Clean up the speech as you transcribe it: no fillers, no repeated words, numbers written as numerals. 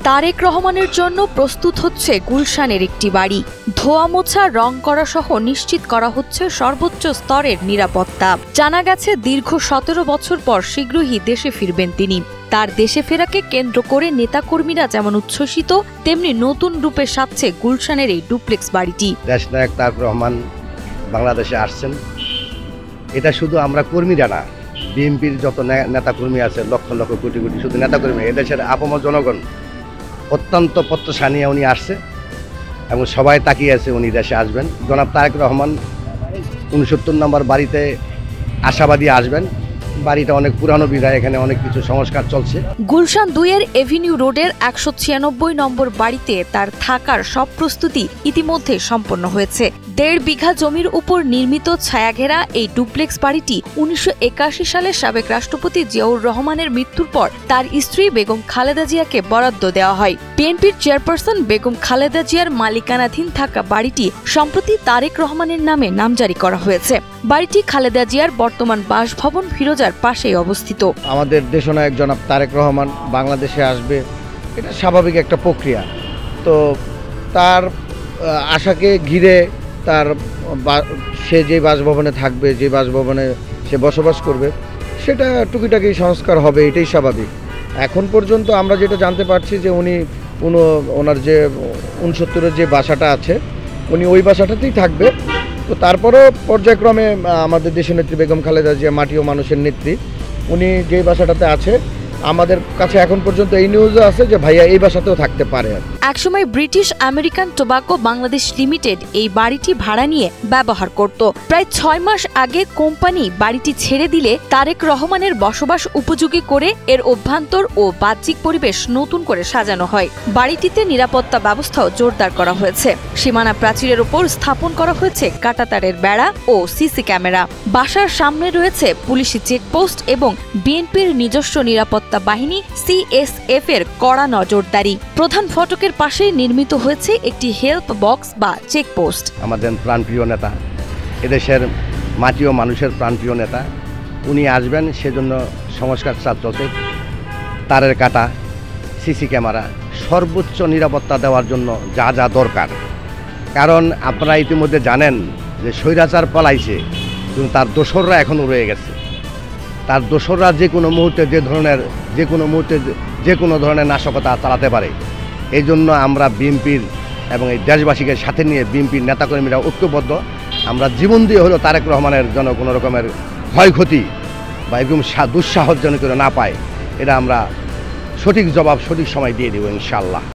তারেক রহমানের জন্য প্রস্তুত হচ্ছে গুলশানের একটি বাড়ি। ধোয়া মোছা, রং করা সহ নিশ্চিত করা হচ্ছে সর্বোচ্চ স্তরের নিরাপত্তা। জানা গেছে দীর্ঘ ১৭ বছর পর শীঘ্রই দেশে ফিরবেন তিনি। তার দেশে ফেরাকে কেন্দ্র করে নেতাকর্মীরা যেমন উচ্ছ্বসিত, তেমনি নতুন রূপে সাজছে গুলশানের এই ডুপ্লেক্স বাড়িটি। দেশনায়ক তারেক রহমান বাংলাদেশে আসছেন, এটা শুধু আমরা কর্মীরা না, বিএনপির যত নেতাকর্মী আছে, লক্ষ লক্ষ কোটি কোটি শুধু নেতাকর্মী, এদেশের আপামর জনগণ অত্যন্ত প্রত্যাশা নিয়ে উনি আসছে এবং সবাই তাকিয়ে আছে উনি দেশে আসবেন। জনাব তারেক রহমান ৬৯ নম্বর বাড়িতে আশাবাদী আসবেন। বাড়িটা অনেক পুরানো বিধায় এখানে অনেক কিছু সংস্কার চলছে। গুলশান ২-এর এভিনিউ রোডের ১৯৬ নম্বর বাড়িতে তার থাকার সব প্রস্তুতি ইতিমধ্যে সম্পন্ন হয়েছে। ১.৫ বিঘা জমির উপর নির্মিত ছায়াঘেরা এই ডুপ্লেক্স বাড়িটি ১৯৮১ সালে সাবেক রাষ্ট্রপতি জিয়াউর রহমানের মৃত্যুর পর তার স্ত্রী বেগম খালেদা জিয়াকে বরাদ্দ দেওয়া হয়। বিএনপির চেয়ারপারসন বেগম খালেদা জিয়ার মালিকানাধীন থাকা বাড়িটি সম্প্রতি তারেক রহমানের নামে নামজারি করা হয়েছে। বাড়িটি খালেদা জিয়ার বর্তমান বাসভবন ফিরোজার পাশেই অবস্থিত। আমাদের দেশনায়ক জনাব তারেক রহমান বাংলাদেশে আসবে, এটা স্বাভাবিক একটা প্রক্রিয়া। তো তার আশাকে ঘিরে তার সে যে বাসভবনে থাকবে, যে বাসভবনে সে বসবাস করবে, সেটা টুকিটাকি সংস্কার হবে, এটাই স্বাভাবিক। এখন পর্যন্ত আমরা যেটা জানতে পারছি যে উনি ওনার যে ৬৯-এর যে বাসাটা আছে, উনি ওই বাসাটাতেই থাকবে। তো তারপরেও পর্যায়ক্রমে আমাদের দেশনেত্রী বেগম খালেদা জিয়া, মাটি ও মানুষের নেত্রী, উনি যে বাসাটাতে আছে, আমাদের কাছে এখন পর্যন্ত এই নিউজও আছে যে ভাইয়া এই বাসাতেও থাকতে পারে। একসময় British American tobacco Bangladesh limited এই বাড়িটি ভাড়া নিয়ে ব্যবহার করত। প্রায় ৬ মাস আগে কোম্পানি বাড়িটি ছেড়ে দিলে তারেক রহমানের বসবাস উপযোগী করে এর অভ্যন্তর ও বাহ্যিক পরিবেশ নতুন করে সাজানো হয়। বাড়িটিতে নিরাপত্তা ব্যবস্থাও জোরদার করা হয়েছে। সীমানা প্রাচীরের ওপর স্থাপন করা হয়েছে কাঁটাতারের বেড়া ও সিসি ক্যামেরা। বাসার সামনে রয়েছে পুলিশি চেকপোস্ট এবং বিএনপির নিজস্ব নিরাপত্তা বাহিনী CSF এর কড়া নজরদারি। প্রধান ফটকের পাশে নির্মিত হয়েছে একটি হেল্প বক্স বা চেকপোস্ট। আমাদের প্রাণপ্রিয় নেতা, এদেশের মাটি ও মানুষের প্রাণপ্রিয় নেতা, উনি আসবেন, সেজন্য সংস্কার কাজ চলছে। তারের কাটা, সিসি ক্যামেরা, সর্বোচ্চ নিরাপত্তা দেওয়ার জন্য যা যা দরকার। কারণ আপনারা ইতিমধ্যে জানেন যে স্বৈরাচার পলাইছে, কিন্তু তার দোসররা এখনও রয়ে গেছে। তার দোসররা যে কোনো মুহূর্তে যে কোনো ধরনের নাশকতা চালাতে পারে। এই জন্য আমরা বিএনপির এবং এই দেশবাসীকে সাথে নিয়ে বিএনপির নেতাকর্মীরা ঐক্যবদ্ধ। আমরা জীবন দিয়ে হলেও তারেক রহমানের জন্য কোনো রকমের ক্ষয়ক্ষতি বা এরকম দুঃসাহস যেন করে না পায়, এটা আমরা সঠিক জবাব সঠিক সময় দিয়ে দেব ইনশাআল্লাহ।